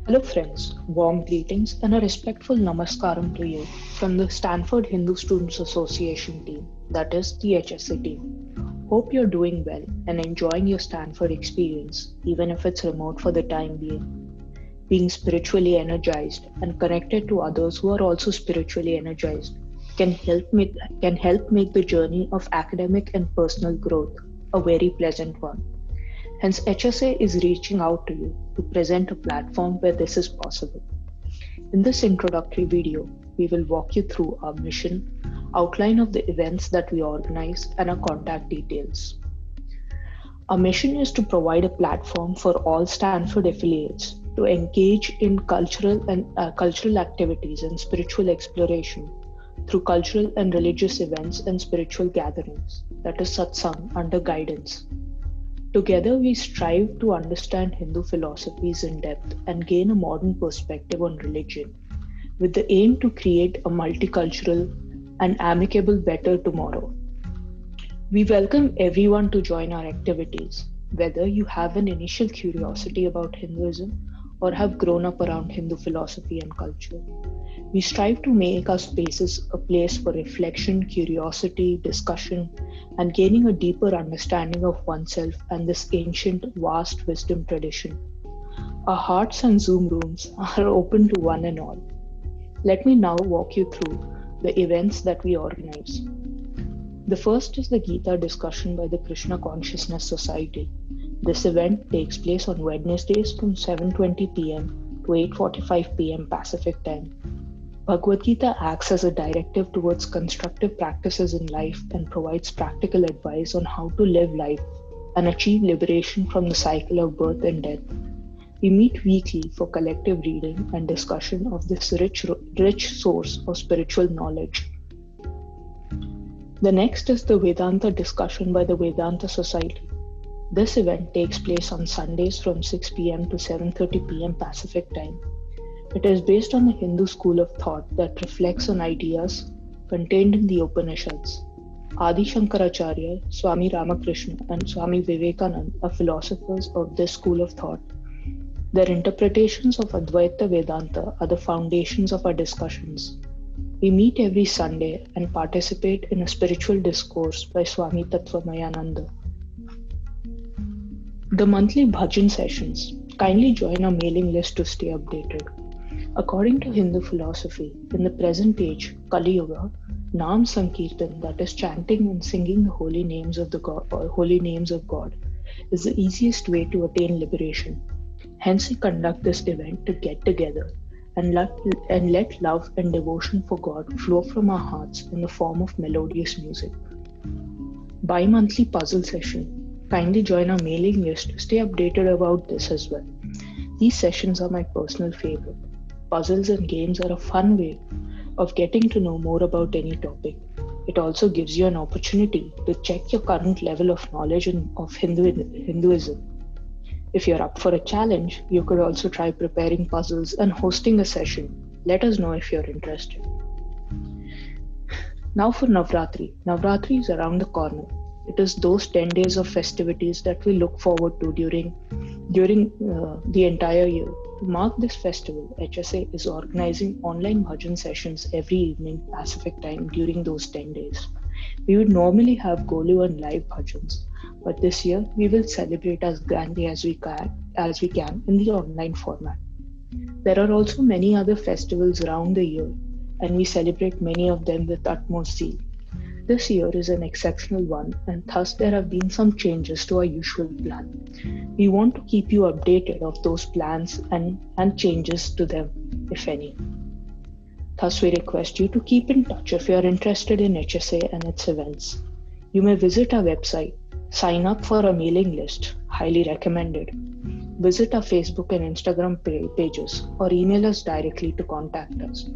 Hello, friends. Warm greetings and a respectful namaskaram to you from the Stanford Hindu Students Association team, that is the HSA team. Hope you're doing well and enjoying your Stanford experience, even if it's remote for the time being. Being spiritually energized and connected to others who are also spiritually energized can help make the journey of academic and personal growth a very pleasant one. Hence, HSA is reaching out to you to present a platform where this is possible. In this introductory video, we will walk you through our mission, outline of the events that we organize, and our contact details. Our mission is to provide a platform for all Stanford affiliates to engage in cultural activities and spiritual exploration through cultural and religious events and spiritual gatherings, that is satsang under guidance. Together, we strive to understand Hindu philosophies in depth and gain a modern perspective on religion, with the aim to create a multicultural and amicable better tomorrow. We welcome everyone to join our activities, whether you have an initial curiosity about Hinduism or have grown up around Hindu philosophy and culture. We strive to make our spaces a place for reflection, curiosity, discussion, and gaining a deeper understanding of oneself and this ancient, vast wisdom tradition. Our hearts and Zoom rooms are open to one and all. Let me now walk you through the events that we organize. The first is the Gita discussion by the Krishna Consciousness Society. This event takes place on Wednesdays from 7:20 p.m. to 8:45 p.m. Pacific time. Bhagavad Gita acts as a directive towards constructive practices in life and provides practical advice on how to live life and achieve liberation from the cycle of birth and death. We meet weekly for collective reading and discussion of this rich source of spiritual knowledge. The next is the Vedanta discussion by the Vedanta Society. This event takes place on Sundays from 6 p.m. to 7:30 p.m. Pacific time. It is based on the Hindu school of thought that reflects on ideas contained in the Upanishads. Adi Shankaracharya, Swami Ramakrishna, and Swami Vivekananda are philosophers of this school of thought. Their interpretations of Advaita Vedanta are the foundations of our discussions. We meet every Sunday and participate in a spiritual discourse by Swami Tattvamayananda. The monthly bhajan sessions. Kindly join our mailing list to stay updated. According to Hindu philosophy, in the present age, Kali Yuga, Nam Sankirtan, that is chanting and singing the holy names of God, is the easiest way to attain liberation. Hence, we conduct this event to get together and let love and devotion for God flow from our hearts in the form of melodious music. Bi-monthly puzzle session. Kindly join our mailing list to stay updated about this as well. These sessions are my personal favorite. Puzzles and games are a fun way of getting to know more about any topic. It also gives you an opportunity to check your current level of knowledge of Hinduism. If you're up for a challenge, you could also try preparing puzzles and hosting a session. Let us know if you're interested. Now for Navratri. Navratri is around the corner. It is those 10 days of festivities that we look forward to during the entire year. To mark this festival, HSA is organizing online bhajan sessions every evening Pacific time during those 10 days. We would normally have Golu and live bhajans, but this year we will celebrate as grandly as we can in the online format. There are also many other festivals around the year, and we celebrate many of them with utmost zeal. This year is an exceptional one, and thus there have been some changes to our usual plan. We want to keep you updated of those plans and changes to them, if any. Thus, we request you to keep in touch if you are interested in HSA and its events. You may visit our website, sign up for our mailing list, highly recommended. Visit our Facebook and Instagram pages or email us directly to contact us.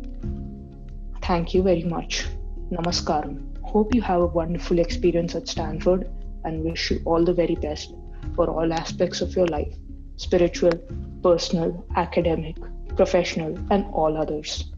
Thank you very much. Namaskaram. Hope you have a wonderful experience at Stanford and wish you all the very best for all aspects of your life, spiritual, personal, academic, professional, and all others.